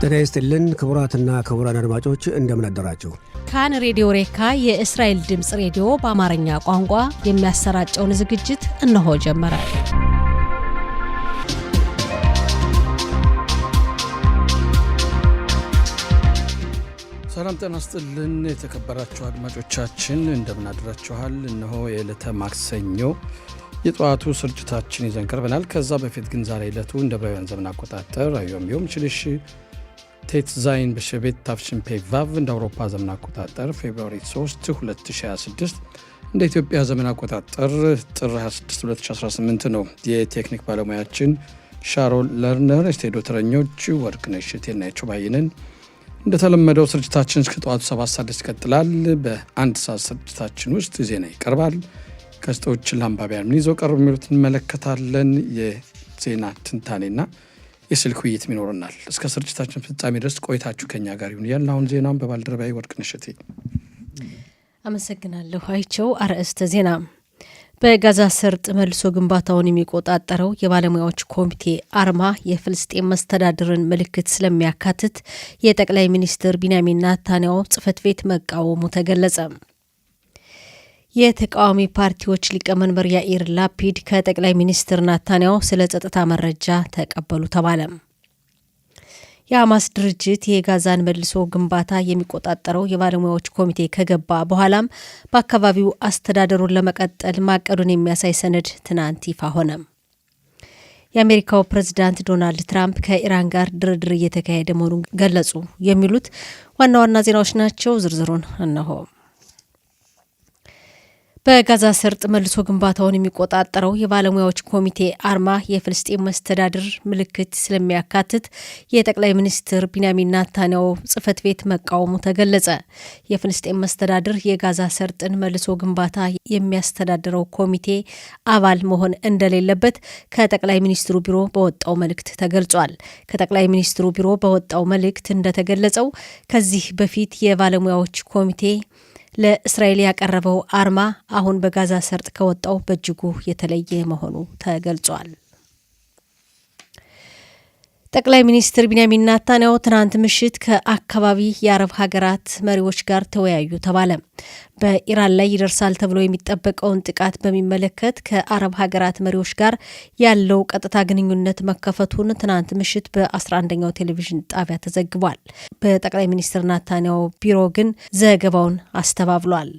ጤና ይስጥልን ክቡራትና ክቡራን አድማጮች እንደምን አደራችሁ። ካን ሬዲዮ ሬካ የእስራኤል ድምጽ ሬዲዮ በአማርኛ ቋንቋ የሚያሰራጨውን ዝግጅት እነሆ ጀመረ። ሰላም ጤና ይስጥልን የተከበራችሁ አድማጮቻችን እንደምን አድራችኋል። እነሆ የዕለተ ማክሰኞ የጧቱ ስርጭታችን ይዘን ቀርበናል። ከዛ በፊት ግን ዛሬ ዕለቱ እንደ ዕብራውያን ዘመን አቆጣጠር አዮም ችልሽ ቴት ዛይን በሸቤት ታፍሽን ፔቫቭ እንደ አውሮፓ ዘመን አቆጣጠር ፌብሩዋሪ 3 2026 እንደ ኢትዮጵያ ዘመን አቆጣጠር ጥር 26 2018 ነው። የቴክኒክ ባለሙያችን ሻሮን ለርነር፣ ስቱዲዮ ተረኞች ወርቅነሽ እቴና ቹባይነን። እንደተለመደው ስርጭታችን እስከ ጠዋቱ 7 ሰዓት ይቀጥላል። በአንድ ሰዓት ስርጭታችን ውስጥ ዜና ይቀርባል። ከስቶች ለአንባቢያን ምን ይዘው ቀርበው የሚሉት እንመለከታለን። የዜና ትንታኔና የስልክ ውይይት ይኖረናል። እስከ ስርጭታችን ፍጻሜ ድረስ ቆይታችሁ ከኛ ጋር ይሁን እያልን አሁን ዜናውን በባልደረባዬ ወርቅነሽ እቴ አመሰግናለሁ። አይቸው አርዕስተ ዜና። በጋዛ ሰርጥ መልሶ ግንባታውን የሚቆጣጠረው የባለሙያዎች ኮሚቴ አርማ የፍልስጤም መስተዳድርን ምልክት ስለሚያካትት የጠቅላይ ሚኒስትር ቢንያሚን ኔታንያሁ ጽሕፈት ቤት መቃወሙ ተገለጸ። የተቃዋሚ ፓርቲዎች ሊቀመንበር ያኢር ላፒድ ከጠቅላይ ሚኒስትር ኔታንያሁ ስለ ጸጥታ መረጃ ተቀበሉ ተባለ። የሐማስ ድርጅት የጋዛን መልሶ ግንባታ የሚቆጣጠረው የባለሙያዎች ኮሚቴ ከገባ በኋላም በአካባቢው አስተዳደሩን ለመቀጠል ማቀዱን የሚያሳይ ሰነድ ትናንት ይፋ ሆነ። የአሜሪካው ፕሬዝዳንት ዶናልድ ትራምፕ ከኢራን ጋር ድርድር እየተካሄደ መሆኑን ገለጹ። የሚሉት ዋና ዋና ዜናዎች ናቸው። ዝርዝሩን እነሆ። በጋዛ ሰርጥ መልሶ ግንባታውን የሚቆጣጠረው የባለሙያዎች ኮሚቴ አርማ የፍልስጤም መስተዳድር ምልክት ስለሚያካትት የጠቅላይ ሚኒስትር ቢንያሚን ኔታንያሁ ጽሕፈት ቤት መቃወሙ ተገለጸ። የፍልስጤም መስተዳድር የጋዛ ሰርጥን መልሶ ግንባታ የሚያስተዳድረው ኮሚቴ አባል መሆን እንደሌለበት ከጠቅላይ ሚኒስትሩ ቢሮ በወጣው መልእክት ተገልጿል። ከጠቅላይ ሚኒስትሩ ቢሮ በወጣው መልእክት እንደተገለጸው ከዚህ በፊት የባለሙያዎች ኮሚቴ ለእስራኤል ያቀረበው አርማ አሁን በጋዛ ሰርጥ ከወጣው በእጅጉ የተለየ መሆኑ ተገልጿል። ጠቅላይ ሚኒስትር ቢንያሚን ኔታንያሁ ትናንት ምሽት ከአካባቢ የአረብ ሀገራት መሪዎች ጋር ተወያዩ ተባለ። በኢራን ላይ ይደርሳል ተብሎ የሚጠበቀውን ጥቃት በሚመለከት ከአረብ ሀገራት መሪዎች ጋር ያለው ቀጥታ ግንኙነት መከፈቱን ትናንት ምሽት በ11ኛው ቴሌቪዥን ጣቢያ ተዘግቧል። በጠቅላይ ሚኒስትር ኔታንያሁ ቢሮ ግን ዘገባውን አስተባብሏል።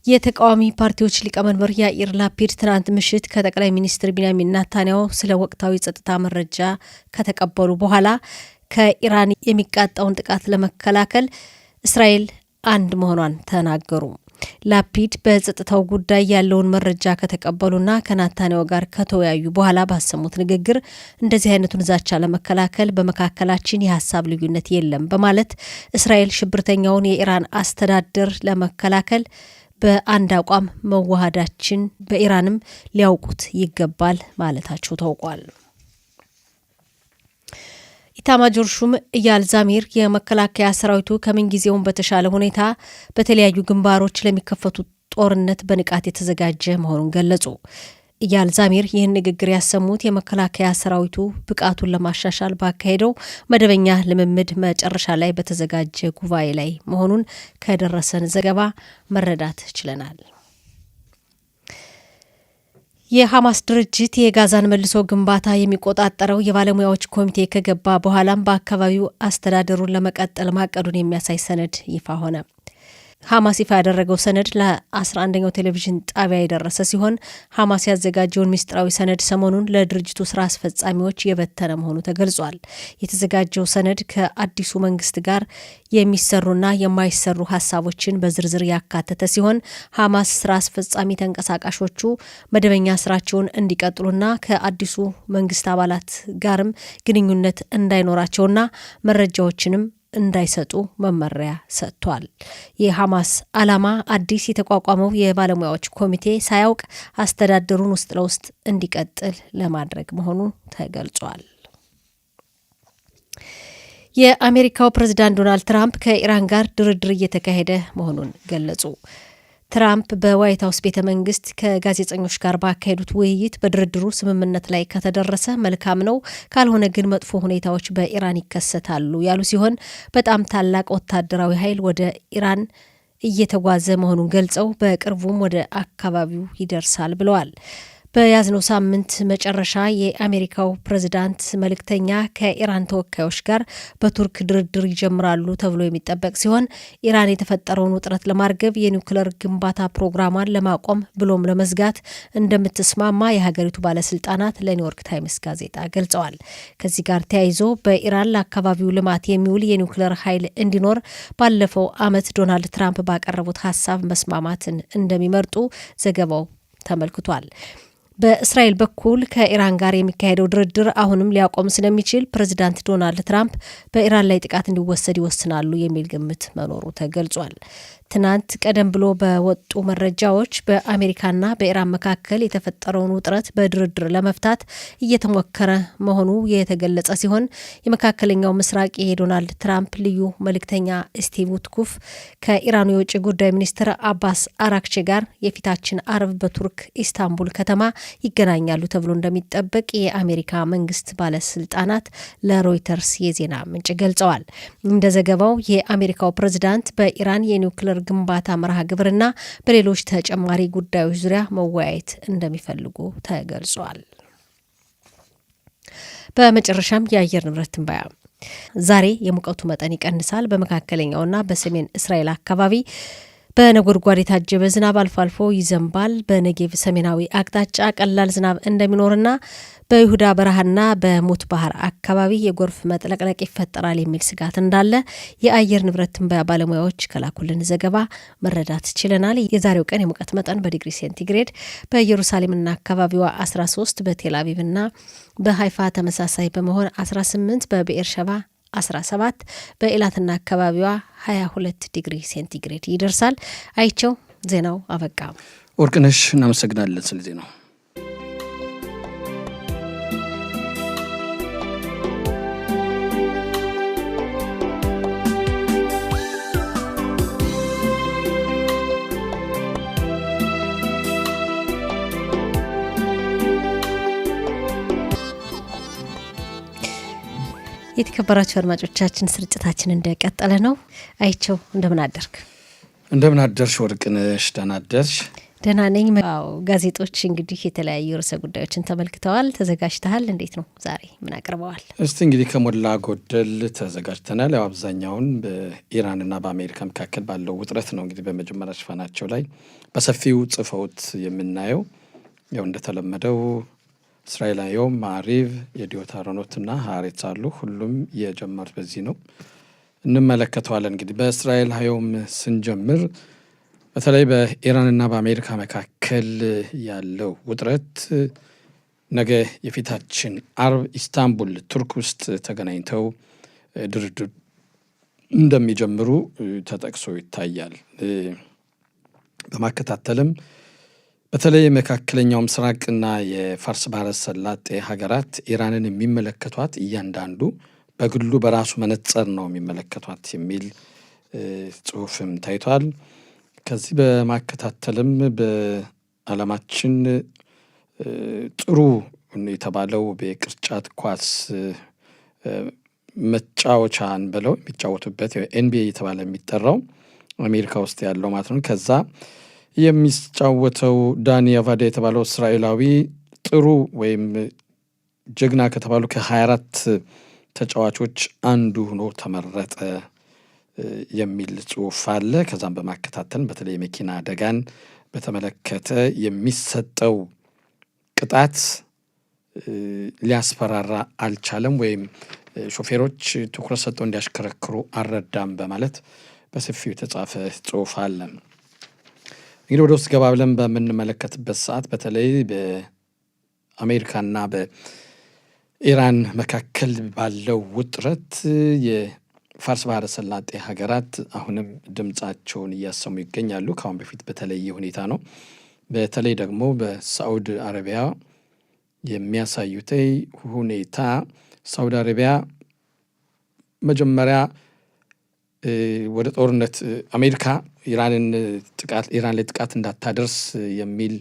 የተቃዋሚ ፓርቲዎች ሊቀመንበር ያኢር ላፒድ ትናንት ምሽት ከጠቅላይ ሚኒስትር ቢንያሚን ኔታንያሁ ስለ ወቅታዊ ጸጥታ መረጃ ከተቀበሉ በኋላ ከኢራን የሚቃጣውን ጥቃት ለመከላከል እስራኤል አንድ መሆኗን ተናገሩ። ላፒድ በጸጥታው ጉዳይ ያለውን መረጃ ከተቀበሉና ከኔታንያሁ ጋር ከተወያዩ በኋላ ባሰሙት ንግግር እንደዚህ አይነቱን ዛቻ ለመከላከል በመካከላችን የሀሳብ ልዩነት የለም በማለት እስራኤል ሽብርተኛውን የኢራን አስተዳደር ለመከላከል በአንድ አቋም መዋሃዳችን በኢራንም ሊያውቁት ይገባል ማለታቸው ታውቋል። ኢታማጆር ሹም ኢያል ዛሚር የመከላከያ ሰራዊቱ ከምንጊዜውም በተሻለ ሁኔታ በተለያዩ ግንባሮች ለሚከፈቱ ጦርነት በንቃት የተዘጋጀ መሆኑን ገለጹ። ኢያል ዛሚር ይህን ንግግር ያሰሙት የመከላከያ ሰራዊቱ ብቃቱን ለማሻሻል ባካሄደው መደበኛ ልምምድ መጨረሻ ላይ በተዘጋጀ ጉባኤ ላይ መሆኑን ከደረሰን ዘገባ መረዳት ችለናል። የሐማስ ድርጅት የጋዛን መልሶ ግንባታ የሚቆጣጠረው የባለሙያዎች ኮሚቴ ከገባ በኋላም በአካባቢው አስተዳደሩን ለመቀጠል ማቀዱን የሚያሳይ ሰነድ ይፋ ሆነ። ሐማስ ይፋ ያደረገው ሰነድ ለ11ኛው ቴሌቪዥን ጣቢያ የደረሰ ሲሆን ሐማስ ያዘጋጀውን ሚስጥራዊ ሰነድ ሰሞኑን ለድርጅቱ ስራ አስፈጻሚዎች የበተነ መሆኑ ተገልጿል። የተዘጋጀው ሰነድ ከአዲሱ መንግስት ጋር የሚሰሩና የማይሰሩ ሀሳቦችን በዝርዝር ያካተተ ሲሆን ሐማስ ስራ አስፈጻሚ ተንቀሳቃሾቹ መደበኛ ስራቸውን እንዲቀጥሉና ከአዲሱ መንግስት አባላት ጋርም ግንኙነት እንዳይኖራቸውና መረጃዎችንም እንዳይሰጡ መመሪያ ሰጥቷል። የሐማስ ዓላማ አዲስ የተቋቋመው የባለሙያዎች ኮሚቴ ሳያውቅ አስተዳደሩን ውስጥ ለውስጥ እንዲቀጥል ለማድረግ መሆኑ ተገልጿል። የአሜሪካው ፕሬዝዳንት ዶናልድ ትራምፕ ከኢራን ጋር ድርድር እየተካሄደ መሆኑን ገለጹ። ትራምፕ በዋይት ሀውስ ቤተ መንግስት ከጋዜጠኞች ጋር ባካሄዱት ውይይት በድርድሩ ስምምነት ላይ ከተደረሰ መልካም ነው፣ ካልሆነ ግን መጥፎ ሁኔታዎች በኢራን ይከሰታሉ ያሉ ሲሆን በጣም ታላቅ ወታደራዊ ኃይል ወደ ኢራን እየተጓዘ መሆኑን ገልጸው በቅርቡም ወደ አካባቢው ይደርሳል ብለዋል። በያዝነው ሳምንት መጨረሻ የአሜሪካው ፕሬዝዳንት መልእክተኛ ከኢራን ተወካዮች ጋር በቱርክ ድርድር ይጀምራሉ ተብሎ የሚጠበቅ ሲሆን ኢራን የተፈጠረውን ውጥረት ለማርገብ የኒውክሌር ግንባታ ፕሮግራሟን ለማቆም ብሎም ለመዝጋት እንደምትስማማ የሀገሪቱ ባለስልጣናት ለኒውዮርክ ታይምስ ጋዜጣ ገልጸዋል። ከዚህ ጋር ተያይዞ በኢራን ለአካባቢው ልማት የሚውል የኒውክሌር ኃይል እንዲኖር ባለፈው ዓመት ዶናልድ ትራምፕ ባቀረቡት ሀሳብ መስማማትን እንደሚመርጡ ዘገባው ተመልክቷል። በእስራኤል በኩል ከኢራን ጋር የሚካሄደው ድርድር አሁንም ሊያቆም ስለሚችል ፕሬዚዳንት ዶናልድ ትራምፕ በኢራን ላይ ጥቃት እንዲወሰድ ይወስናሉ የሚል ግምት መኖሩ ተገልጿል። ትናንት ቀደም ብሎ በወጡ መረጃዎች በአሜሪካና በኢራን መካከል የተፈጠረውን ውጥረት በድርድር ለመፍታት እየተሞከረ መሆኑ የተገለጸ ሲሆን የመካከለኛው ምስራቅ የዶናልድ ትራምፕ ልዩ መልእክተኛ ስቲቭ ውትኩፍ ከኢራኑ የውጭ ጉዳይ ሚኒስትር አባስ አራክቺ ጋር የፊታችን አርብ በቱርክ ኢስታንቡል ከተማ ይገናኛሉ ተብሎ እንደሚጠበቅ የአሜሪካ መንግስት ባለስልጣናት ለሮይተርስ የዜና ምንጭ ገልጸዋል። እንደ ዘገባው የአሜሪካው ፕሬዝዳንት በኢራን የኒውክሌር ግንባታ መርሃ ግብርና በሌሎች ተጨማሪ ጉዳዮች ዙሪያ መወያየት እንደሚፈልጉ ተገልጿል። በመጨረሻም የአየር ንብረት ትንበያ። ዛሬ የሙቀቱ መጠን ይቀንሳል። በመካከለኛውና በሰሜን እስራኤል አካባቢ በነጎድጓድ የታጀበ ዝናብ አልፎ አልፎ ይዘንባል። በነጌቭ ሰሜናዊ አቅጣጫ ቀላል ዝናብ እንደሚኖርና በይሁዳ በረሃና በሙት ባህር አካባቢ የጎርፍ መጥለቅለቅ ይፈጠራል የሚል ስጋት እንዳለ የአየር ንብረት ትንበያ ባለሙያዎች ከላኩልን ዘገባ መረዳት ችለናል። የዛሬው ቀን የሙቀት መጠን በዲግሪ ሴንቲግሬድ በኢየሩሳሌምና አካባቢዋ 13፣ በቴል አቪቭና በሃይፋ ተመሳሳይ በመሆን 18፣ በብኤርሸባ 17፣ በኢላትና አካባቢዋ 22 ዲግሪ ሴንቲግሬድ ይደርሳል። አይቸው ዜናው አበቃ። ወርቅነሽ እናመሰግናለን ስለ ዜናው። የተከበራችሁ አድማጮቻችን ስርጭታችን እንደቀጠለ ነው። አይቸው እንደምን አደርክ? እንደምን አደርሽ ወርቅነሽ? ደህና አደርሽ? ደህና ነኝ። ጋዜጦች እንግዲህ የተለያዩ ርዕሰ ጉዳዮችን ተመልክተዋል። ተዘጋጅተሃል? እንዴት ነው ዛሬ ምን አቅርበዋል? እስቲ እንግዲህ ከሞላ ጎደል ተዘጋጅተናል። ያው አብዛኛውን በኢራንና በአሜሪካ መካከል ባለው ውጥረት ነው እንግዲህ በመጀመሪያ ሽፋናቸው ላይ በሰፊው ጽፈውት የምናየው። ያው እንደተለመደው እስራኤል ዮም፣ ማዕሪቭ፣ የዲዮት አሮኖትና ሀሬት አሉ። ሁሉም የጀመሩት በዚህ ነው። እንመለከተዋለን። እንግዲህ በእስራኤል ዮም ስንጀምር በተለይ በኢራንና በአሜሪካ መካከል ያለው ውጥረት ነገ የፊታችን አርብ ኢስታንቡል ቱርክ ውስጥ ተገናኝተው ድርድር እንደሚጀምሩ ተጠቅሶ ይታያል። በማከታተልም በተለይ መካከለኛው ምስራቅና የፋርስ ባህረ ሰላጤ ሀገራት ኢራንን የሚመለከቷት እያንዳንዱ በግሉ በራሱ መነጽር ነው የሚመለከቷት የሚል ጽሑፍም ታይቷል። ከዚህ በማከታተልም በዓለማችን ጥሩ የተባለው በቅርጫት ኳስ መጫወቻን ብለው የሚጫወቱበት ኤንቢኤ የተባለ የሚጠራው አሜሪካ ውስጥ ያለው ማለት ነው። ከዛ የሚጫወተው ዳኒ አቫዳ የተባለው እስራኤላዊ ጥሩ ወይም ጀግና ከተባሉ ከ24 ተጫዋቾች አንዱ ሆኖ ተመረጠ የሚል ጽሑፍ አለ። ከዛም በማከታተል በተለይ የመኪና አደጋን በተመለከተ የሚሰጠው ቅጣት ሊያስፈራራ አልቻለም ወይም ሾፌሮች ትኩረት ሰጥተው እንዲያሽከረክሩ አልረዳም በማለት በሰፊው የተጻፈ ጽሑፍ አለ። እንግዲህ ወደ ውስጥ ገባ ብለን በምንመለከትበት ሰዓት በተለይ በአሜሪካና በኢራን መካከል ባለው ውጥረት የፋርስ ባህረ ሰላጤ ሀገራት አሁንም ድምፃቸውን እያሰሙ ይገኛሉ። ከአሁን በፊት በተለየ ሁኔታ ነው። በተለይ ደግሞ በሳዑዲ አረቢያ የሚያሳዩት ሁኔታ ሳዑዲ አረቢያ መጀመሪያ ወደ ጦርነት አሜሪካ ኢራን ላይ ጥቃት እንዳታደርስ የሚል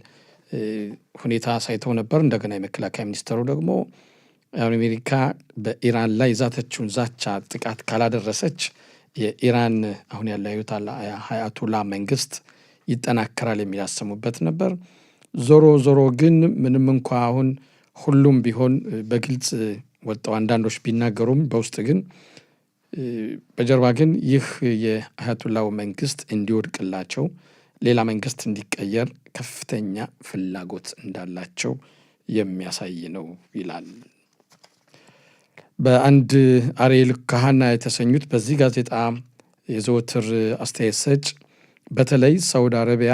ሁኔታ ሳይተው ነበር። እንደገና የመከላከያ ሚኒስተሩ ደግሞ አሜሪካ በኢራን ላይ የዛተችውን ዛቻ ጥቃት ካላደረሰች የኢራን አሁን ያለው አያቶላ መንግስት ይጠናከራል የሚል ያሰሙበት ነበር። ዞሮ ግን ምንም እንኳ አሁን ሁሉም ቢሆን በግልጽ ወጣው አንዳንዶች ቢናገሩም በውስጥ ግን በጀርባ ግን ይህ የአያቶላው መንግስት እንዲወድቅላቸው ሌላ መንግስት እንዲቀየር ከፍተኛ ፍላጎት እንዳላቸው የሚያሳይ ነው ይላል። በአንድ አርኤል ካህና የተሰኙት በዚህ ጋዜጣ የዘወትር አስተያየት ሰጭ በተለይ ሳውዲ አረቢያ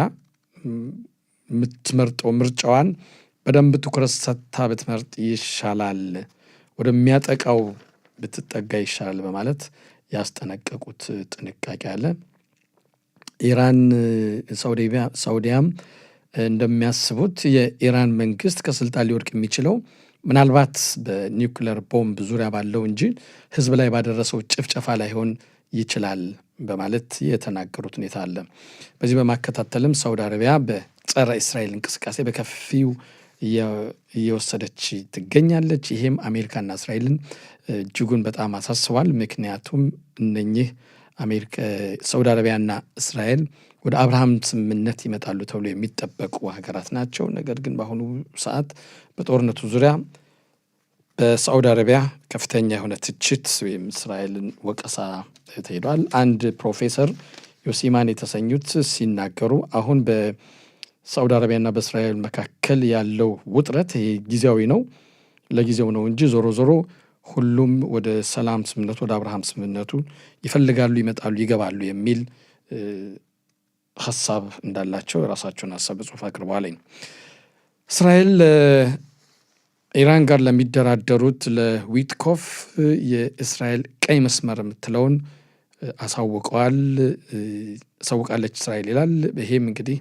የምትመርጠው ምርጫዋን በደንብ ትኩረት ሰጥታ ብትመርጥ ይሻላል፣ ወደሚያጠቃው ብትጠጋ ይሻላል በማለት ያስጠነቀቁት ጥንቃቄ አለ። ኢራን ሳውዲያም እንደሚያስቡት የኢራን መንግስት ከስልጣን ሊወድቅ የሚችለው ምናልባት በኒውክሌር ቦምብ ዙሪያ ባለው እንጂ ህዝብ ላይ ባደረሰው ጭፍጨፋ ላይሆን ይችላል በማለት የተናገሩት ሁኔታ አለ። በዚህ በማከታተልም ሳውዲ አረቢያ በጸረ እስራኤል እንቅስቃሴ በከፊው እየወሰደች ትገኛለች። ይሄም አሜሪካና እስራኤልን እጅጉን በጣም አሳስቧል። ምክንያቱም እነኚህ ሳውዲ አረቢያና እስራኤል ወደ አብርሃም ስምምነት ይመጣሉ ተብሎ የሚጠበቁ ሀገራት ናቸው። ነገር ግን በአሁኑ ሰዓት በጦርነቱ ዙሪያ በሳዑዲ አረቢያ ከፍተኛ የሆነ ትችት ወይም እስራኤልን ወቀሳ ተሄዷል። አንድ ፕሮፌሰር ዮሲማን የተሰኙት ሲናገሩ አሁን በሳዑዲ አረቢያና በእስራኤል መካከል ያለው ውጥረት ጊዜያዊ ነው፣ ለጊዜው ነው እንጂ ዞሮ ሁሉም ወደ ሰላም ስምምነቱ ወደ አብርሃም ስምምነቱ ይፈልጋሉ፣ ይመጣሉ፣ ይገባሉ የሚል ሀሳብ እንዳላቸው የራሳቸውን ሀሳብ በጽሁፍ አቅርበዋል። እስራኤል ኢራን ጋር ለሚደራደሩት ለዊትኮፍ የእስራኤል ቀይ መስመር የምትለውን አሳውቃለች እስራኤል ይላል። ይሄም እንግዲህ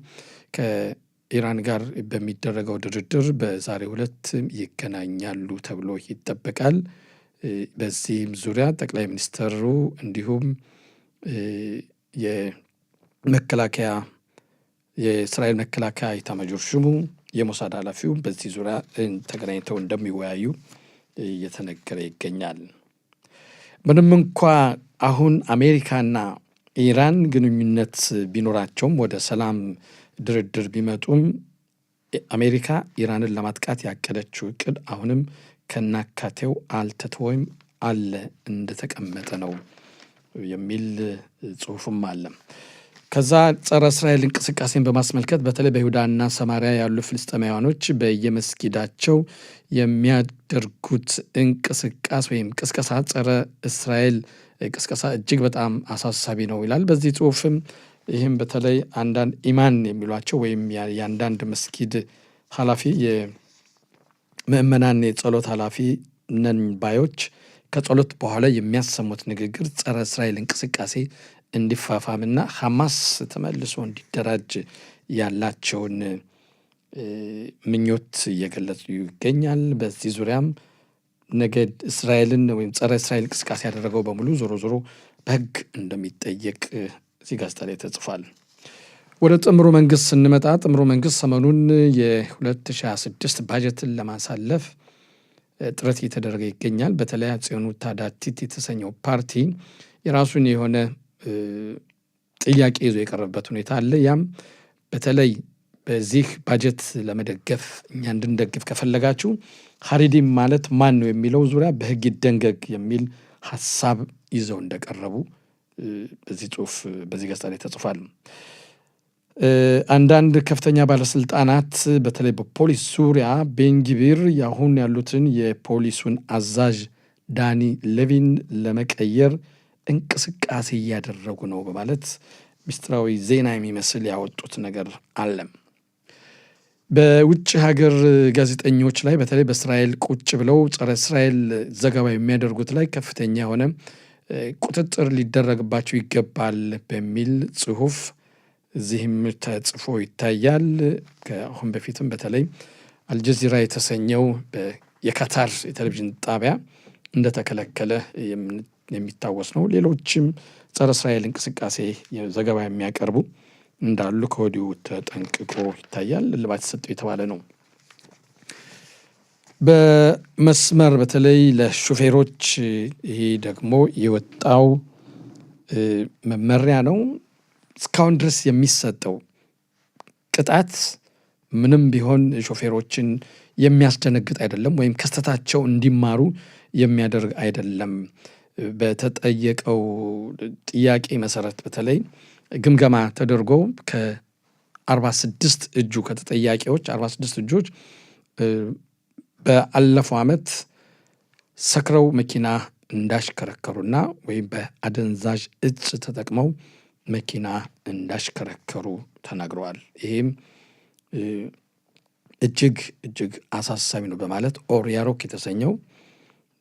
ከኢራን ጋር በሚደረገው ድርድር በዛሬው ዕለት ይገናኛሉ ተብሎ ይጠበቃል። በዚህም ዙሪያ ጠቅላይ ሚኒስትሩ እንዲሁም የእስራኤል መከላከያ ኤታማዦር ሹሙ የሞሳድ ኃላፊው በዚህ ዙሪያ ተገናኝተው እንደሚወያዩ እየተነገረ ይገኛል። ምንም እንኳ አሁን አሜሪካና ኢራን ግንኙነት ቢኖራቸውም ወደ ሰላም ድርድር ቢመጡም አሜሪካ ኢራንን ለማጥቃት ያቀደችው እቅድ አሁንም ከናካቴው አልተተወም አለ፣ እንደተቀመጠ ነው የሚል ጽሁፍም አለ። ከዛ ጸረ እስራኤል እንቅስቃሴን በማስመልከት በተለይ በይሁዳና ሰማሪያ ያሉ ፍልስጤማውያኖች በየመስጊዳቸው የሚያደርጉት እንቅስቃሴ ወይም ቅስቀሳ ጸረ እስራኤል ቅስቀሳ እጅግ በጣም አሳሳቢ ነው ይላል። በዚህ ጽሁፍም ይህም በተለይ አንዳንድ ኢማን የሚሏቸው ወይም የአንዳንድ መስጊድ ኃላፊ የምእመናን የጸሎት ኃላፊ ነን ባዮች ከጸሎት በኋላ የሚያሰሙት ንግግር ጸረ እስራኤል እንቅስቃሴ እንዲፋፋምና ሐማስ ተመልሶ እንዲደራጅ ያላቸውን ምኞት እየገለጹ ይገኛል። በዚህ ዙሪያም ነገ እስራኤልን ወይም ጸረ እስራኤል እንቅስቃሴ ያደረገው በሙሉ ዞሮ በሕግ እንደሚጠየቅ እዚህ ጋዜጣ ላይ ተጽፏል። ወደ ጥምሩ መንግስት ስንመጣ ጥምሩ መንግስት ሰሞኑን የ2026 ባጀትን ለማሳለፍ ጥረት እየተደረገ ይገኛል። በተለይ ጽዮኑ ታዳቲት የተሰኘው ፓርቲ የራሱን የሆነ ጥያቄ ይዞ የቀረበበት ሁኔታ አለ። ያም በተለይ በዚህ ባጀት ለመደገፍ እኛ እንድንደግፍ ከፈለጋችሁ ሀሪዲም ማለት ማን ነው የሚለው ዙሪያ በህግ ይደንገግ የሚል ሀሳብ ይዘው እንደቀረቡ በዚህ ጽሁፍ በዚህ ገጽ ላይ ተጽፏል። አንዳንድ ከፍተኛ ባለስልጣናት በተለይ በፖሊስ ዙሪያ ቤንጊቪር ያሁን ያሉትን የፖሊሱን አዛዥ ዳኒ ሌቪን ለመቀየር እንቅስቃሴ እያደረጉ ነው በማለት ሚስጥራዊ ዜና የሚመስል ያወጡት ነገር አለ። በውጭ ሀገር ጋዜጠኞች ላይ በተለይ በእስራኤል ቁጭ ብለው ጸረ እስራኤል ዘገባ የሚያደርጉት ላይ ከፍተኛ የሆነ ቁጥጥር ሊደረግባቸው ይገባል በሚል ጽሁፍ እዚህም ተጽፎ ይታያል። ከአሁን በፊትም በተለይ አልጀዚራ የተሰኘው የካታር የቴሌቪዥን ጣቢያ እንደተከለከለ የሚታወስ ነው። ሌሎችም ጸረ እስራኤል እንቅስቃሴ ዘገባ የሚያቀርቡ እንዳሉ ከወዲሁ ተጠንቅቆ ይታያል። እልባት ተሰጠው የተባለ ነው። በመስመር በተለይ ለሹፌሮች ይሄ ደግሞ የወጣው መመሪያ ነው። እስካሁን ድረስ የሚሰጠው ቅጣት ምንም ቢሆን ሾፌሮችን የሚያስደነግጥ አይደለም፣ ወይም ከስተታቸው እንዲማሩ የሚያደርግ አይደለም። በተጠየቀው ጥያቄ መሰረት በተለይ ግምገማ ተደርጎ ከ46 እጁ ከተጠያቂዎች 46 እጆች በአለፈው ዓመት ሰክረው መኪና እንዳሽከረከሩና ወይም በአደንዛዥ እጽ ተጠቅመው መኪና እንዳሽከረከሩ ተናግረዋል። ይህም እጅግ አሳሳቢ ነው በማለት ኦር ያሮክ የተሰኘው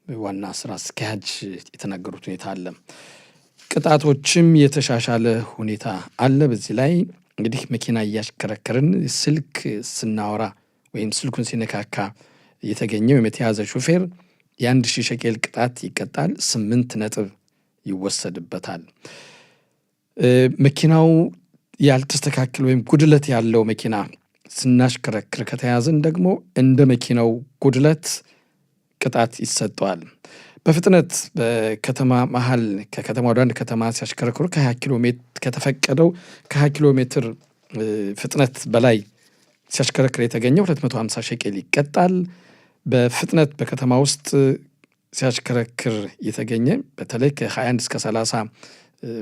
ዋና ስራ አስኪያጅ የተናገሩት ሁኔታ አለ። ቅጣቶችም የተሻሻለ ሁኔታ አለ። በዚህ ላይ እንግዲህ መኪና እያሽከረከርን ስልክ ስናወራ ወይም ስልኩን ሲነካካ የተገኘው የተያዘ ሹፌር የ1000 ሸቄል ቅጣት ይቀጣል፣ 8 ነጥብ ይወሰድበታል። መኪናው ያልተስተካከለ ወይም ጉድለት ያለው መኪና ስናሽከረክር ከተያዘን ደግሞ እንደ መኪናው ጉድለት ቅጣት ይሰጠዋል። በፍጥነት በከተማ መሀል ከከተማ ወደ አንድ ከተማ ሲያሽከረክሩ ከ20 ኪሎ ሜትር ከተፈቀደው ከ20 ኪሎ ሜትር ፍጥነት በላይ ሲያሽከረክር የተገኘው 250 ሸቄል ይቀጣል። በፍጥነት በከተማ ውስጥ ሲያሽከረክር የተገኘ በተለይ ከ21 እስከ 30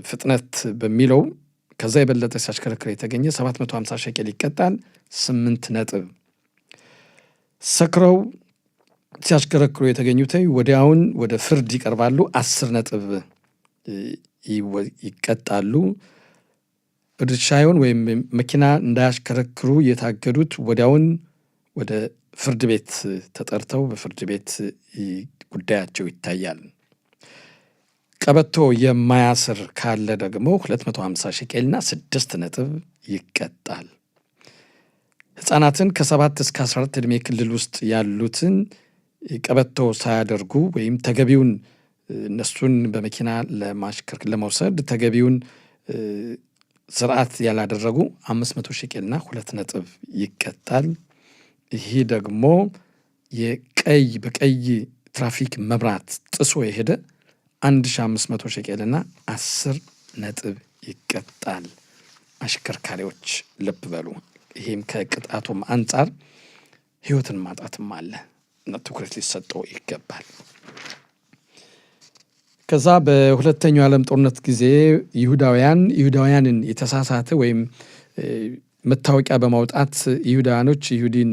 ፍጥነት በሚለው ከዛ የበለጠ ሲያሽከረክር የተገኘ 750 ሸቄል ይቀጣል፣ 8 ነጥብ። ሰክረው ሲያሽከረክሩ የተገኙት ወዲያውን ወደ ፍርድ ይቀርባሉ፣ 10 ነጥብ ይቀጣሉ። እርሻውን ወይም መኪና እንዳያሽከረክሩ የታገዱት ወዲያውን ወደ ፍርድ ቤት ተጠርተው በፍርድ ቤት ጉዳያቸው ይታያል። ቀበቶ የማያስር ካለ ደግሞ 250 ሸቄልና 6 ነጥብ ይቀጣል። ሕፃናትን ከ7 እስከ 14 ዕድሜ ክልል ውስጥ ያሉትን ቀበቶ ሳያደርጉ ወይም ተገቢውን እነሱን በመኪና ለመውሰድ ተገቢውን ስርዓት ያላደረጉ 500 ሸቄልና 2 ነጥብ ይቀጣል። ይህ ደግሞ በቀይ ትራፊክ መብራት ጥሶ የሄደ 1500 ሸቄልና 10 ነጥብ ይቀጣል። አሽከርካሪዎች ልብ በሉ። ይህም ከቅጣቱም አንጻር ሕይወትን ማጣትም አለ እና ትኩረት ሊሰጠው ይገባል። ከዛ በሁለተኛው ዓለም ጦርነት ጊዜ ይሁዳውያንን የተሳሳተ ወይም መታወቂያ በማውጣት ይሁዳውያኖች ይሁዲን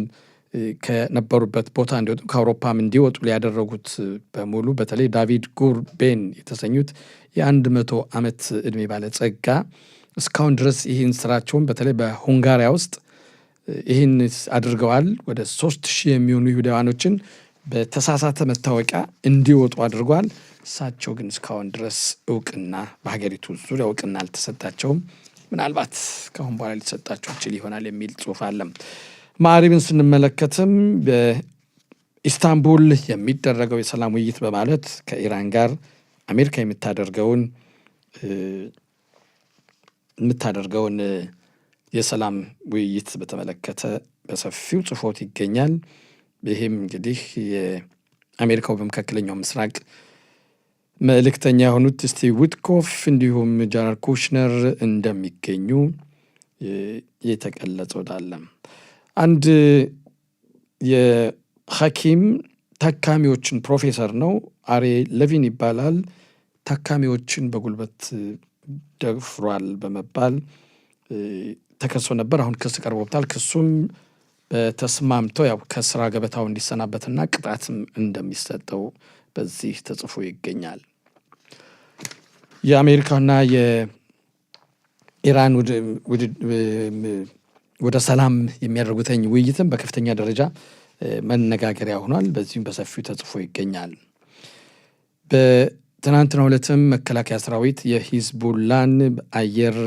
ከነበሩበት ቦታ እንዲወጡ ከአውሮፓም እንዲወጡ ሊያደረጉት በሙሉ በተለይ ዳቪድ ጉርቤን የተሰኙት የ100 ዓመት ዕድሜ ባለጸጋ እስካሁን ድረስ ይህን ስራቸውን በተለይ በሁንጋሪያ ውስጥ ይህን አድርገዋል። ወደ 3000 የሚሆኑ ይሁዳውያኖችን በተሳሳተ መታወቂያ እንዲወጡ አድርጓል። እሳቸው ግን እስካሁን ድረስ እውቅና በሀገሪቱ ዙሪያ እውቅና አልተሰጣቸውም። ምናልባት ከአሁን በኋላ ሊሰጣቸው ይችል ይሆናል የሚል ጽሑፍ አለ። ማዕሪብን ስንመለከትም በኢስታንቡል የሚደረገው የሰላም ውይይት በማለት ከኢራን ጋር አሜሪካ የምታደርገውን የሰላም ውይይት በተመለከተ በሰፊው ጽፎት ይገኛል። ይህም እንግዲህ የአሜሪካው በመካከለኛው ምስራቅ መልእክተኛ የሆኑት ስቲቭ ዊትኮፍ እንዲሁም ጃረድ ኩሽነር እንደሚገኙ የተገለጸው ዳለም አንድ የሐኪም ታካሚዎችን ፕሮፌሰር ነው፣ አሬ ለቪን ይባላል። ታካሚዎችን በጉልበት ደፍሯል በመባል ተከሶ ነበር። አሁን ክስ ቀርቦበታል። ክሱም በተስማምተው ያው ከስራ ገበታው እንዲሰናበትና ቅጣትም እንደሚሰጠው በዚህ ተጽፎ ይገኛል። የአሜሪካና የኢራን ወደ ሰላም የሚያደርጉትኝ ውይይትም በከፍተኛ ደረጃ መነጋገሪያ ሆኗል። በዚህም በሰፊው ተጽፎ ይገኛል። በትናንትናው ዕለትም መከላከያ ሰራዊት የሂዝቡላን አየር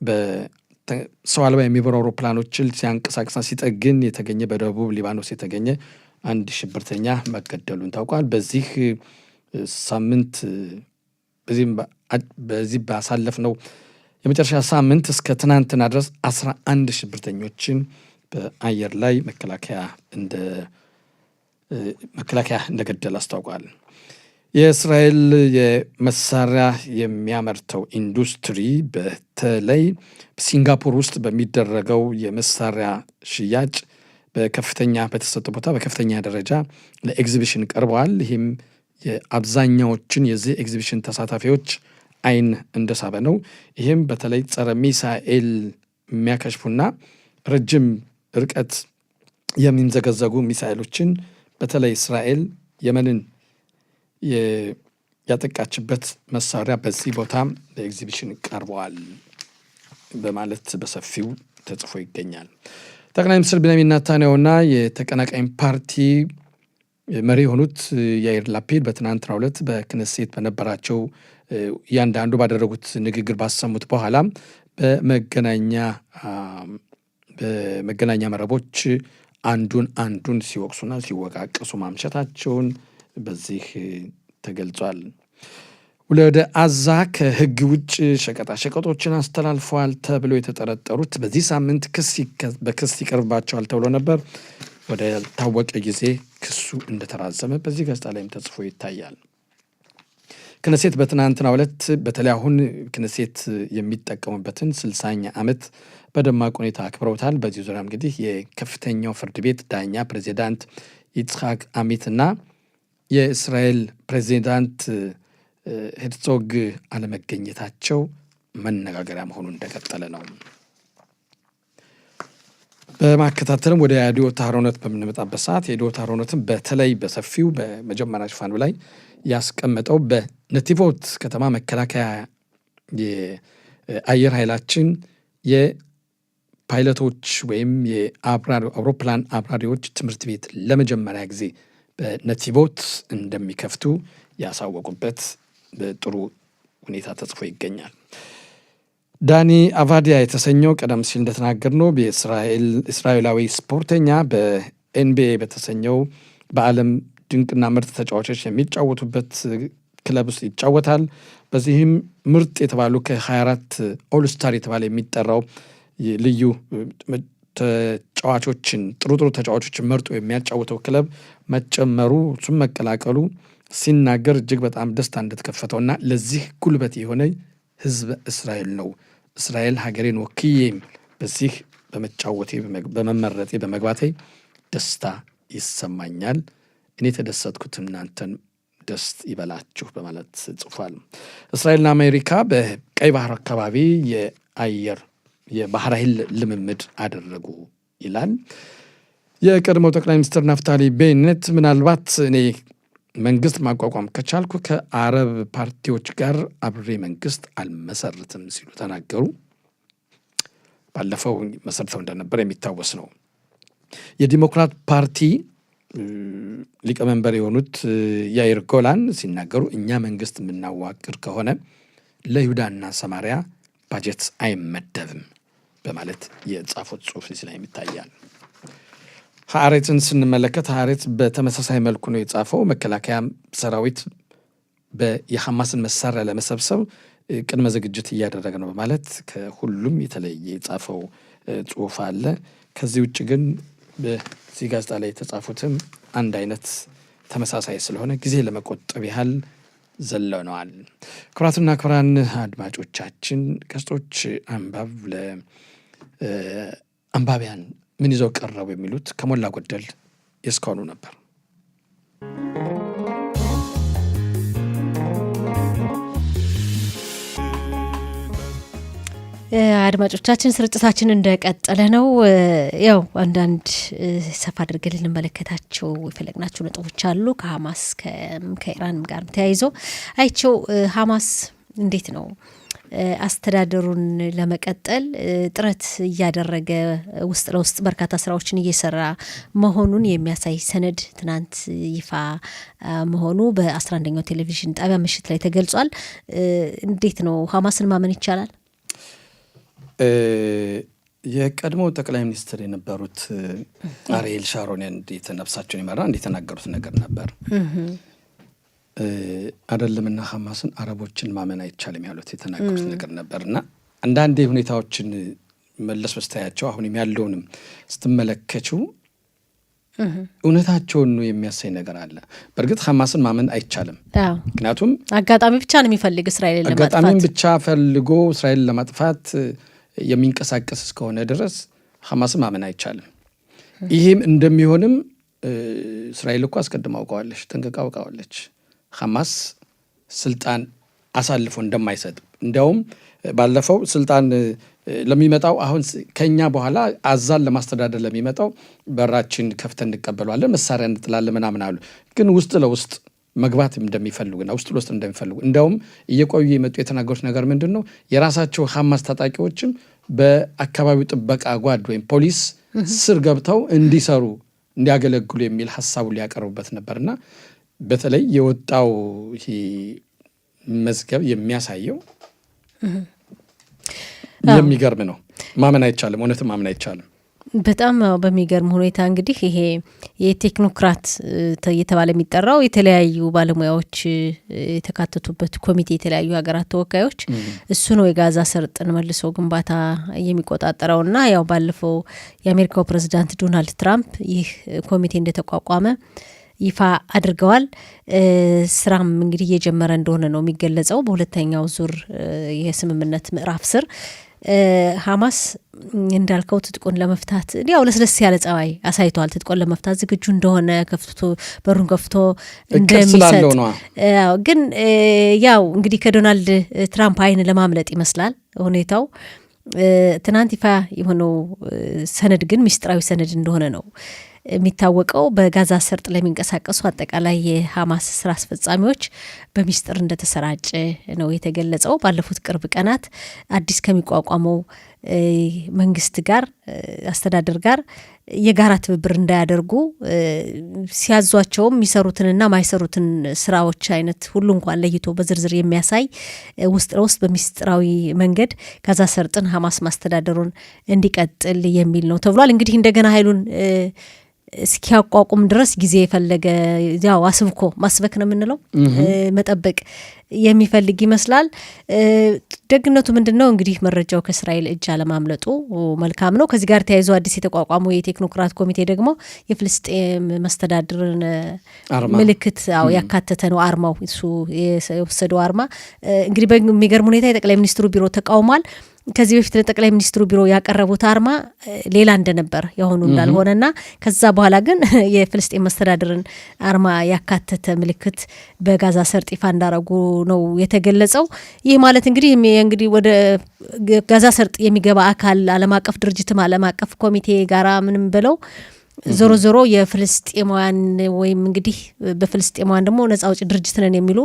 በሰው አልባ የሚበሩ አውሮፕላኖችን ሲያንቀሳቅሳ ሲጠግን የተገኘ በደቡብ ሊባኖስ የተገኘ አንድ ሽብርተኛ መገደሉን ታውቋል። በዚህ ሳምንት በዚህ ባሳለፍነው የመጨረሻ ሳምንት እስከ ትናንትና ድረስ 11 ሽብርተኞችን በአየር ላይ መከላከያ እንደገደል አስታውቋል። የእስራኤል የመሳሪያ የሚያመርተው ኢንዱስትሪ በተለይ ሲንጋፖር ውስጥ በሚደረገው የመሳሪያ ሽያጭ በተሰጠ ቦታ በከፍተኛ ደረጃ ለኤግዚቢሽን ቀርበዋል። ይህም የአብዛኛዎችን የዚህ ኤግዚቢሽን ተሳታፊዎች አይን እንደሳበ ነው። ይህም በተለይ ጸረ ሚሳኤል የሚያከሽፉና ረጅም ርቀት የሚንዘገዘጉ ሚሳኤሎችን በተለይ እስራኤል የመንን ያጠቃችበት መሳሪያ በዚህ ቦታ በኤግዚቢሽን ቀርበዋል በማለት በሰፊው ተጽፎ ይገኛል። ጠቅላይ ሚኒስትር ቢንያሚን ኔታንያሁና የተቀናቃኝ ፓርቲ መሪ የሆኑት ያይር ላፒድ በትናንትናው ዕለት በክነሴት በነበራቸው እያንዳንዱ ባደረጉት ንግግር ባሰሙት በኋላ በመገናኛ መረቦች አንዱን ሲወቅሱና ሲወቃቀሱ ማምሸታቸውን በዚህ ተገልጿል። ወደ አዛ ከህግ ውጭ ሸቀጦችን አስተላልፈዋል ተብሎ የተጠረጠሩት በዚህ ሳምንት በክስ ይቀርባቸዋል ተብሎ ነበር። ወደ ታወቀ ጊዜ ክሱ እንደተራዘመ በዚህ ጋዜጣ ላይም ተጽፎ ይታያል። ክነሴት በትናንትናው ዕለት በተለይ አሁን ክነሴት የሚጠቀሙበትን 60ኛ ዓመት በደማቅ ሁኔታ አክብረውታል። በዚህ ዙሪያ እንግዲህ የከፍተኛው ፍርድ ቤት ዳኛ ፕሬዚዳንት ይጽሐቅ አሚትና የእስራኤል ፕሬዚዳንት ሄርዞግ አለመገኘታቸው መነጋገሪያ መሆኑ እንደቀጠለ ነው። በማከታተልም ወደ የዲዮት አህሮኖት በምንመጣበት ሰዓት የዲዮት አህሮኖትን በተለይ በሰፊው በመጀመሪያ ሽፋኑ ላይ ያስቀመጠው በነቲቮት ከተማ መከላከያ የአየር ኃይላችን የፓይለቶች ወይም የአውሮፕላን አብራሪዎች ትምህርት ቤት ለመጀመሪያ ጊዜ በነቲቮት እንደሚከፍቱ ያሳወቁበት በጥሩ ሁኔታ ተጽፎ ይገኛል። ዳኒ አቫዲያ የተሰኘው ቀደም ሲል እንደተናገርነው በእስራኤላዊ ስፖርተኛ በኤንቢኤ በተሰኘው በዓለም ድንቅና ምርጥ ተጫዋቾች የሚጫወቱበት ክለብ ውስጥ ይጫወታል። በዚህም ምርጥ የተባሉ ከ24 ኦልስታር የተባለ የሚጠራው ልዩ ተጫዋቾችን ጥሩ ተጫዋቾችን መርጦ የሚያጫውተው ክለብ መጨመሩ እሱም መቀላቀሉ ሲናገር እጅግ በጣም ደስታ እንደተከፈተውና ለዚህ ጉልበት የሆነ ህዝብ እስራኤል ነው። እስራኤል ሀገሬን ወክዬም በዚህ በመጫወቴ በመመረጤ በመግባቴ ደስታ ይሰማኛል። እኔ ተደሰትኩት፣ እናንተን ደስ ይበላችሁ በማለት ጽፏል። እስራኤልና አሜሪካ በቀይ ባህር አካባቢ የባህር ኃይል ልምምድ አደረጉ ይላል። የቀድሞው ጠቅላይ ሚኒስትር ናፍታሊ ቤኔት ምናልባት እኔ መንግስት ማቋቋም ከቻልኩ ከአረብ ፓርቲዎች ጋር አብሬ መንግስት አልመሰርትም ሲሉ ተናገሩ። ባለፈው መሰርተው እንደነበር የሚታወስ ነው። የዲሞክራት ፓርቲ ሊቀመንበር የሆኑት ያይር ጎላን ሲናገሩ እኛ መንግስት የምናዋቅር ከሆነ ለይሁዳና ሰማሪያ ባጀት አይመደብም በማለት የጻፉት ጽሑፍ ላይ ይታያል። ሀሬትን ስንመለከት ሀሬት በተመሳሳይ መልኩ ነው የጻፈው። መከላከያ ሰራዊት የሐማስን መሳሪያ ለመሰብሰብ ቅድመ ዝግጅት እያደረገ ነው በማለት ከሁሉም የተለየ የጻፈው ጽሑፍ አለ። ከዚህ ውጭ ግን በዚህ ጋዜጣ ላይ የተጻፉትም አንድ አይነት ተመሳሳይ ስለሆነ ጊዜ ለመቆጠብ ያህል ዘለነዋል። ክቡራትና ክቡራን አድማጮቻችን ገጾች አንባብ ለአንባቢያን ምን ይዘው ቀረቡ የሚሉት ከሞላ ጎደል የስካኑ ነበር። አድማጮቻችን ስርጭታችን እንደቀጠለ ነው። ያው አንዳንድ ሰፋ አድርገን ልንመለከታቸው የፈለግናቸው ነጥቦች አሉ። ከሐማስ ከኢራን ጋር ተያይዞ አይቸው ሐማስ እንዴት ነው አስተዳደሩን ለመቀጠል ጥረት እያደረገ ውስጥ ለውስጥ በርካታ ስራዎችን እየሰራ መሆኑን የሚያሳይ ሰነድ ትናንት ይፋ መሆኑ በ11ኛው ቴሌቪዥን ጣቢያ ምሽት ላይ ተገልጿል። እንዴት ነው ሐማስን ማመን ይቻላል? የቀድሞ ጠቅላይ ሚኒስትር የነበሩት አሪኤል ሻሮን እንዴት ነፍሳቸውን ይመራ እንደተናገሩት ነገር ነበር። አይደለምና ሐማስን አረቦችን ማመን አይቻልም ያሉት የተናገሩት ነገር ነበርና አንዳንዴ ሁኔታዎችን መለስ በስታያቸው አሁንም ያለውንም ስትመለከቱ እውነታቸውን ነው የሚያሳይ ነገር አለ። በእርግጥ ሐማስን ማመን አይቻልም። ምክንያቱም አጋጣሚ ብቻ ነው የሚፈልግ እስራኤልን ለማጥፋት አጋጣሚን ብቻ ፈልጎ እስራኤልን ለማጥፋት የሚንቀሳቀስ እስከሆነ ድረስ ሐማስን ማመን አይቻልም። ይሄም እንደሚሆንም እስራኤል እኮ አስቀድማ አውቀዋለች፣ ጠንቅቃ አውቀዋለች። ሐማስ ስልጣን አሳልፎ እንደማይሰጥ እንዲያውም ባለፈው ስልጣን ለሚመጣው አሁን ከኛ በኋላ አዛን ለማስተዳደር ለሚመጣው በራችን ከፍተን እንቀበለዋለን፣ መሳሪያ እንጥላለን ምናምን አሉ። ግን ውስጥ ለውስጥ መግባት እንደሚፈልጉና ውስጥ ለውስጥ እንደሚፈልጉ እንዲያውም እየቆዩ የመጡ የተናገሩት ነገር ምንድን ነው? የራሳቸው ሐማስ ታጣቂዎችም በአካባቢው ጥበቃ ጓድ ወይም ፖሊስ ስር ገብተው እንዲሰሩ እንዲያገለግሉ የሚል ሀሳቡ ሊያቀርቡበት ነበርና በተለይ የወጣው ይሄ መዝገብ የሚያሳየው የሚገርም ነው። ማመን አይቻልም፣ እውነትም ማመን አይቻልም። በጣም በሚገርም ሁኔታ እንግዲህ ይሄ የቴክኖክራት እየተባለ የሚጠራው የተለያዩ ባለሙያዎች የተካተቱበት ኮሚቴ የተለያዩ ሀገራት ተወካዮች እሱ ነው የጋዛ ሰርጥን መልሶ ግንባታ የሚቆጣጠረውና ያው ባለፈው የአሜሪካው ፕሬዝዳንት ዶናልድ ትራምፕ ይህ ኮሚቴ እንደተቋቋመ ይፋ አድርገዋል። ስራም እንግዲህ እየጀመረ እንደሆነ ነው የሚገለጸው። በሁለተኛው ዙር የስምምነት ምዕራፍ ስር ሐማስ እንዳልከው ትጥቁን ለመፍታት ያው ለስለስ ያለ ጸባይ አሳይቷል። ትጥቁን ለመፍታት ዝግጁ እንደሆነ በሩን ከፍቶ እንደሚሰጥ ግን ያው እንግዲህ ከዶናልድ ትራምፕ አይን ለማምለጥ ይመስላል ሁኔታው። ትናንት ይፋ የሆነው ሰነድ ግን ሚስጥራዊ ሰነድ እንደሆነ ነው የሚታወቀው። በጋዛ ሰርጥ ለሚንቀሳቀሱ አጠቃላይ የሐማስ ስራ አስፈጻሚዎች በሚስጥር እንደተሰራጨ ነው የተገለጸው። ባለፉት ቅርብ ቀናት አዲስ ከሚቋቋመው መንግስት ጋር አስተዳደር ጋር የጋራ ትብብር እንዳያደርጉ ሲያዟቸውም የሚሰሩትንና ማይሰሩትን ስራዎች አይነት ሁሉ እንኳን ለይቶ በዝርዝር የሚያሳይ ውስጥ ለውስጥ በሚስጥራዊ መንገድ ጋዛ ሰርጥን ሐማስ ማስተዳደሩን እንዲቀጥል የሚል ነው ተብሏል። እንግዲህ እንደገና ኃይሉን እስኪያቋቁም ድረስ ጊዜ የፈለገ ያው አስብኮ ማስበክ ነው የምንለው መጠበቅ የሚፈልግ ይመስላል። ደግነቱ ምንድነው እንግዲህ መረጃው ከእስራኤል እጅ አለማምለጡ መልካም ነው። ከዚህ ጋር ተያይዞ አዲስ የተቋቋመው የቴክኖክራት ኮሚቴ ደግሞ የፍልስጤም መስተዳድርን ምልክት ያካተተ ነው። አርማው እሱ የወሰደው አርማ እንግዲህ በሚገርም ሁኔታ የጠቅላይ ሚኒስትሩ ቢሮ ተቃውሟል። ከዚህ በፊት ለጠቅላይ ሚኒስትሩ ቢሮ ያቀረቡት አርማ ሌላ እንደነበር የሆኑ እንዳልሆነና ከዛ በኋላ ግን የፍልስጤም መስተዳድርን አርማ ያካተተ ምልክት በጋዛ ሰርጥ ይፋ እንዳረጉ ነው የተገለጸው። ይህ ማለት እንግዲህ ወደ ጋዛ ሰርጥ የሚገባ አካል ዓለም አቀፍ ድርጅትም ዓለም አቀፍ ኮሚቴ ጋራ ምንም ብለው ዞሮ ዞሮ የፍልስጤማውያን ወይም እንግዲህ በፍልስጤማውያን ደግሞ ነጻ አውጪ ድርጅት ነን የሚሉ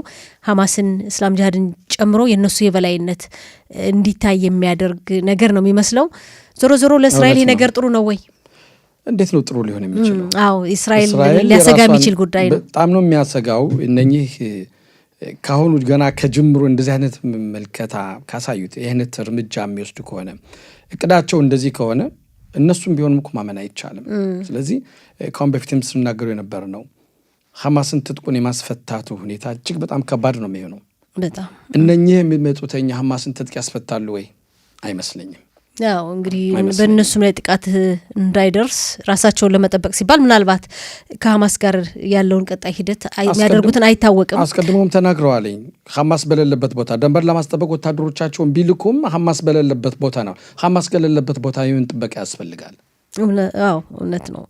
ሐማስን እስላም ጂሃድን ጨምሮ የነሱ የበላይነት እንዲታይ የሚያደርግ ነገር ነው የሚመስለው። ዞሮ ዞሮ ለእስራኤል ነገር ጥሩ ነው ወይ? እንዴት ነው ጥሩ ሊሆን የሚችለው? እስራኤል ሊያሰጋ የሚችል ጉዳይ ነው። በጣም ነው የሚያሰጋው። እነኚህ ካሁኑ ገና ከጅምሩ እንደዚህ አይነት መልከታ ካሳዩት ይህ አይነት እርምጃ የሚወስዱ ከሆነ እቅዳቸው እንደዚህ ከሆነ እነሱም ቢሆንም እኮ ማመን አይቻልም። ስለዚህ ካሁን በፊትም ስናገሩ የነበር ነው ሐማስን ትጥቁን የማስፈታቱ ሁኔታ እጅግ በጣም ከባድ ነው የሚሆነው። በጣም እነኚህ የሚመጡተኛ ሐማስን ትጥቅ ያስፈታሉ ወይ? አይመስለኝም። ያው እንግዲህ በእነሱም ላይ ጥቃት እንዳይደርስ ራሳቸውን ለመጠበቅ ሲባል ምናልባት ከሐማስ ጋር ያለውን ቀጣይ ሂደት የሚያደርጉትን አይታወቅም። አስቀድሞም ተናግረዋለኝ ሐማስ በሌለበት ቦታ ደንበር ለማስጠበቅ ወታደሮቻቸውን ቢልኩም ሐማስ በሌለበት ቦታ ነው። ሐማስ በሌለበት ቦታ ይሁን ጥበቃ ያስፈልጋል። አዎ እውነት ነው።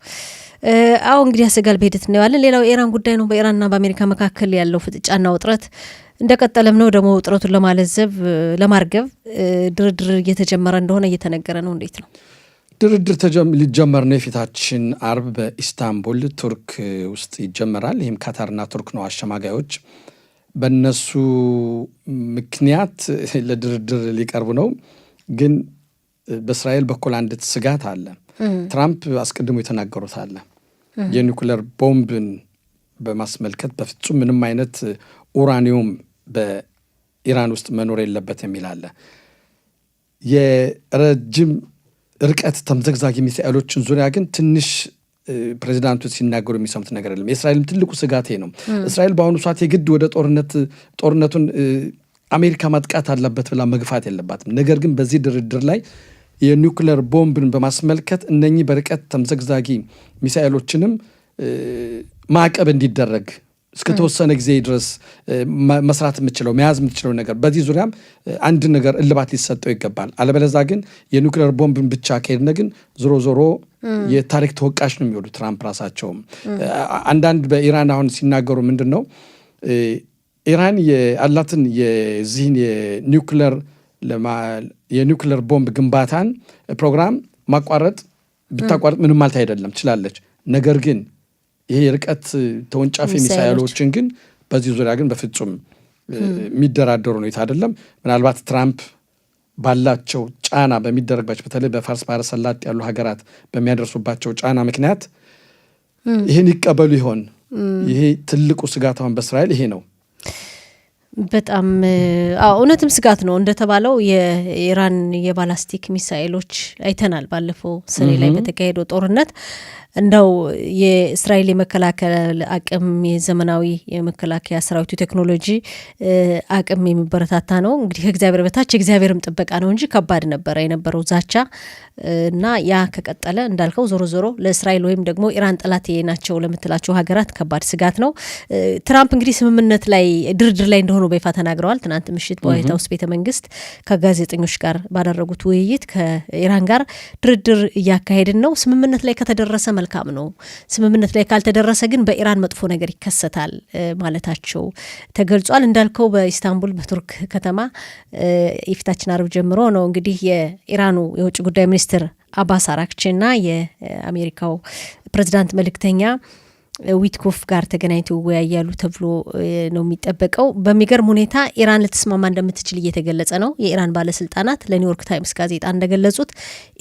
አዎ እንግዲህ ያሰጋል በሂደት እናየዋለን። ሌላው የኢራን ጉዳይ ነው። በኢራንና በአሜሪካ መካከል ያለው ፍጥጫና ውጥረት እንደቀጠለም ነው። ደግሞ ውጥረቱን ለማርገብ ድርድር እየተጀመረ እንደሆነ እየተነገረ ነው። እንዴት ነው ድርድር ሊጀመር ነው? የፊታችን አርብ በኢስታንቡል ቱርክ ውስጥ ይጀመራል። ይህም ካታርና ቱርክ ነው አሸማጋዮች። በእነሱ ምክንያት ለድርድር ሊቀርቡ ነው። ግን በእስራኤል በኩል አንድ ስጋት አለ። ትራምፕ አስቀድሞ የተናገሩት አለ። የኒኩለር ቦምብን በማስመልከት በፍጹም ምንም አይነት ኡራኒየም በኢራን ውስጥ መኖር የለበት የሚል አለ። የረጅም ርቀት ተምዘግዛጊ ሚሳኤሎችን ዙሪያ ግን ትንሽ ፕሬዚዳንቱ ሲናገሩ የሚሰሙት ነገር አይደለም። የእስራኤልም ትልቁ ስጋቴ ነው። እስራኤል በአሁኑ ሰዓት የግድ ወደ ጦርነቱን አሜሪካ ማጥቃት አለበት ብላ መግፋት የለባትም። ነገር ግን በዚህ ድርድር ላይ የኒውክሌር ቦምብን በማስመልከት እነኚህ በርቀት ተምዘግዛጊ ሚሳኤሎችንም ማዕቀብ እንዲደረግ እስከተወሰነ ጊዜ ድረስ መስራት የምችለው መያዝ የምትችለው ነገር በዚህ ዙሪያም አንድ ነገር እልባት ሊሰጠው ይገባል። አለበለዚያ ግን የኒውክሌር ቦምብን ብቻ ከሄድነ ግን ዞሮ የታሪክ ተወቃሽ ነው የሚሆኑ ትራምፕ ራሳቸውም። አንዳንድ በኢራን አሁን ሲናገሩ ምንድን ነው ኢራን ያላትን የዚህን የኒውክሌር ቦምብ ግንባታን ፕሮግራም ብታቋረጥ ምንም ማለት አይደለም ትችላለች። ነገር ግን ይሄ የርቀት ተወንጫፊ ሚሳኤሎችን ግን በዚህ ዙሪያ ግን በፍጹም የሚደራደሩ ነው አይደለም። ምናልባት ትራምፕ ባላቸው ጫና በሚደረግባቸው በተለይ በፋርስ ባህረ ሰላጤ ያሉ ሀገራት በሚያደርሱባቸው ጫና ምክንያት ይህን ይቀበሉ ይሆን? ይሄ ትልቁ ስጋት አሁን በእስራኤል ይሄ ነው። በጣም እውነትም ስጋት ነው። እንደተባለው የኢራን የባላስቲክ ሚሳኤሎች አይተናል ባለፈው ሰኔ ላይ በተካሄደው ጦርነት። እንደው የእስራኤል የመከላከል አቅም የዘመናዊ የመከላከያ ሰራዊቱ ቴክኖሎጂ አቅም የሚበረታታ ነው። እንግዲህ ከእግዚአብሔር በታች የእግዚአብሔርም ጥበቃ ነው እንጂ ከባድ ነበረ የነበረው ዛቻ እና ያ ከቀጠለ እንዳልከው ዞሮ ለእስራኤል ወይም ደግሞ ኢራን ጠላት ናቸው ለምትላቸው ሀገራት ከባድ ስጋት ነው። ትራምፕ እንግዲህ ስምምነት ላይ ድርድር ላይ እንደሆኑ በይፋ ተናግረዋል። ትናንት ምሽት በዋይት ሀውስ ቤተ መንግስት ከጋዜጠኞች ጋር ባደረጉት ውይይት ከኢራን ጋር ድርድር እያካሄድን ነው፣ ስምምነት ላይ ከተደረሰ መልካም ነው፣ ስምምነት ላይ ካልተደረሰ ግን በኢራን መጥፎ ነገር ይከሰታል ማለታቸው ተገልጿል። እንዳልከው በኢስታንቡል በቱርክ ከተማ የፊታችን አርብ ጀምሮ ነው እንግዲህ የኢራኑ የውጭ ጉዳይ ሚኒስትር አባስ አራክቺና የአሜሪካው ፕሬዚዳንት መልእክተኛ ዊትኮፍ ጋር ተገናኝተው ይወያያሉ ተብሎ ነው የሚጠበቀው። በሚገርም ሁኔታ ኢራን ልትስማማ እንደምትችል እየተገለጸ ነው። የኢራን ባለስልጣናት ለኒውዮርክ ታይምስ ጋዜጣ እንደገለጹት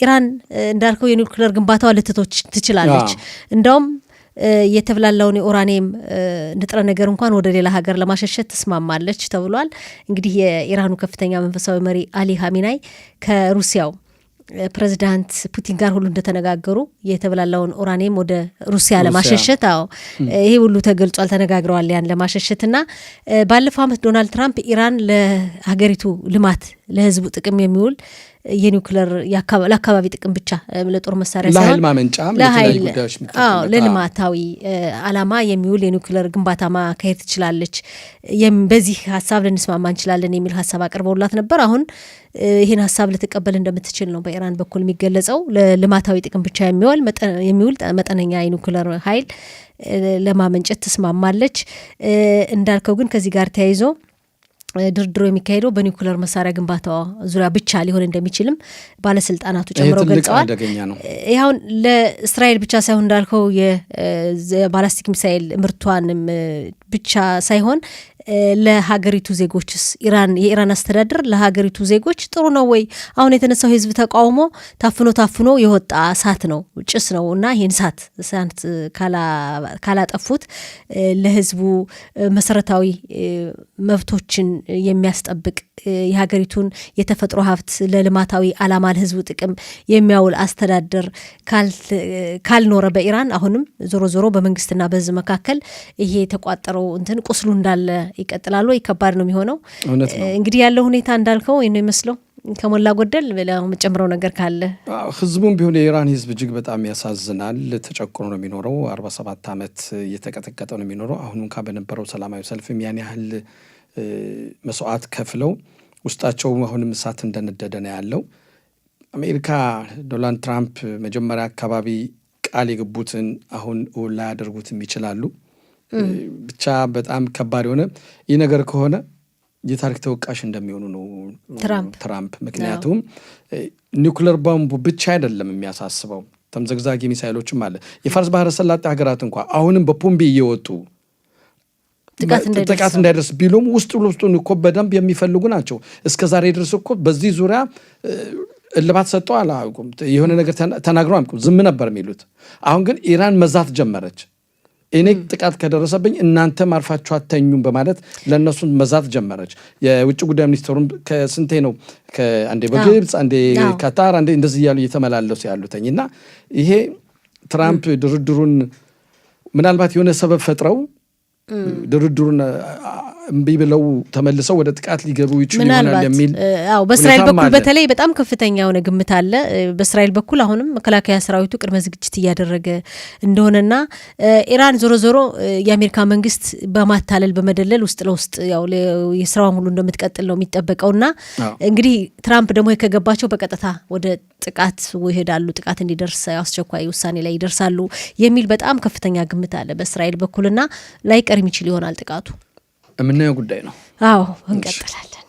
ኢራን እንዳልከው የኒውክሌር ግንባታዋ ልትተው ትችላለች። እንደውም የተብላላውን የኡራኒየም ንጥረ ነገር እንኳን ወደ ሌላ ሀገር ለማሸሸት ትስማማለች ተብሏል። እንግዲህ የኢራኑ ከፍተኛ መንፈሳዊ መሪ አሊ ሀሚናይ ከሩሲያው ፕሬዚዳንት ፑቲን ጋር ሁሉ እንደተነጋገሩ የተብላላውን ኡራኒየም ወደ ሩሲያ ለማሸሸት ይሄ ሁሉ ተገልጿል፣ ተነጋግረዋል ያን ለማሸሸትና ባለፈው ዓመት ዶናልድ ትራምፕ ኢራን ለሀገሪቱ ልማት ለህዝቡ ጥቅም የሚውል የኒውክሌር ለአካባቢ ጥቅም ብቻ ለጦር መሳሪያ ሳይሆን ለልማታዊ አላማ የሚውል የኒውክሌር ግንባታ ማካሄድ ትችላለች፣ በዚህ ሀሳብ ልንስማማ እንችላለን የሚል ሀሳብ አቅርበውላት ነበር። አሁን ይህን ሀሳብ ልትቀበል እንደምትችል ነው በኢራን በኩል የሚገለጸው። ለልማታዊ ጥቅም ብቻ የሚውል መጠነኛ የኒውክሌር ኃይል ለማመንጨት ትስማማለች። እንዳልከው ግን ከዚህ ጋር ተያይዞ ድርድሮ የሚካሄደው በኒውክሌር መሳሪያ ግንባታዋ ዙሪያ ብቻ ሊሆን እንደሚችልም ባለስልጣናቱ ጨምረው ገልጸዋል። ይሁን ለእስራኤል ብቻ ሳይሆን እንዳልከው የባላስቲክ ሚሳኤል ምርቷንም ብቻ ሳይሆን ለሀገሪቱ ዜጎችስ የኢራን አስተዳደር ለሀገሪቱ ዜጎች ጥሩ ነው ወይ? አሁን የተነሳው የህዝብ ተቃውሞ ታፍኖ የወጣ እሳት ነው፣ ጭስ ነው እና ይህን እሳት ካላጠፉት ለህዝቡ መሰረታዊ መብቶችን የሚያስጠብቅ የሀገሪቱን የተፈጥሮ ሀብት ለልማታዊ አላማ ለህዝቡ ጥቅም የሚያውል አስተዳደር ካልኖረ በኢራን አሁንም ዞሮ በመንግስትና በህዝብ መካከል ይሄ የተቋጠረው ቁስሉ እንዳለ ይቀጥላሉ። ከባድ ነው የሚሆነው። እንግዲህ ያለው ሁኔታ እንዳልከው ነው የሚመስለው። ከሞላ ጎደል መጨምረው ነገር ካለ ህዝቡም ቢሆን የኢራን ህዝብ እጅግ በጣም ያሳዝናል። ተጨቆኖ ነው የሚኖረው። 47 ዓመት እየተቀጠቀጠ ነው የሚኖረው። አሁን እንኳን በነበረው ሰላማዊ ሰልፍም ያን ያህል መስዋዕት ከፍለው ውስጣቸው አሁንም እሳት እንደነደደ ነው ያለው። አሜሪካ ዶናልድ ትራምፕ መጀመሪያ አካባቢ ቃል የገቡትን አሁን ላይ ያደርጉትም ይችላሉ። ብቻ በጣም ከባድ የሆነ ይህ ነገር ከሆነ የታሪክ ተወቃሽ እንደሚሆኑ ነው ትራምፕ። ምክንያቱም ኒውክሌር ቦምቡ ብቻ አይደለም የሚያሳስበው፣ ተምዘግዛጊ ሚሳይሎችም አለ። የፋርስ ባህረ ሰላጤ ሀገራት እንኳ አሁንም በፖምቤ እየወጡ ጥቃት እንዳይደርስ ቢሉም ውስጡን እኮ በደንብ የሚፈልጉ ናቸው። እስከ ዛሬ ድረስ እኮ በዚህ ዙሪያ እልባት ሰጠው አላውቁም። የሆነ ነገር ተናግረው አልኩም፣ ዝም ነበር የሚሉት። አሁን ግን ኢራን መዛት ጀመረች። እኔ ጥቃት ከደረሰብኝ እናንተ ማርፋችሁ አተኙም በማለት ለእነሱን መዛት ጀመረች። የውጭ ጉዳይ ሚኒስትሩም ከስንቴ ነው አንዴ በግብፅ አንዴ ካታር አንዴ እንደዚህ እያሉ እየተመላለሱ ያሉትኝ እና ይሄ ትራምፕ ድርድሩን ምናልባት የሆነ ሰበብ ፈጥረው ድርድሩን እምቢ ብለው ተመልሰው ወደ ጥቃት ሊገቡ ይችላሉ ይሆናል የሚል በእስራኤል በኩል በተለይ በጣም ከፍተኛ የሆነ ግምት አለ። በእስራኤል በኩል አሁንም መከላከያ ሰራዊቱ ቅድመ ዝግጅት እያደረገ እንደሆነና ኢራን ዞሮ ዞሮ የአሜሪካ መንግስት በማታለል በመደለል ውስጥ ለውስጥ ያው የስራውን ሁሉ እንደምትቀጥል ነው የሚጠበቀውና እንግዲህ ትራምፕ ደግሞ ከገባቸው በቀጥታ ወደ ጥቃት ይሄዳሉ፣ ጥቃት እንዲደርስ አስቸኳይ ውሳኔ ላይ ይደርሳሉ የሚል በጣም ከፍተኛ ግምት አለ በእስራኤል በኩልና ላይቀር የሚችል ይሆናል ጥቃቱ። የምናየው ጉዳይ ነው። እንቀጥላለን።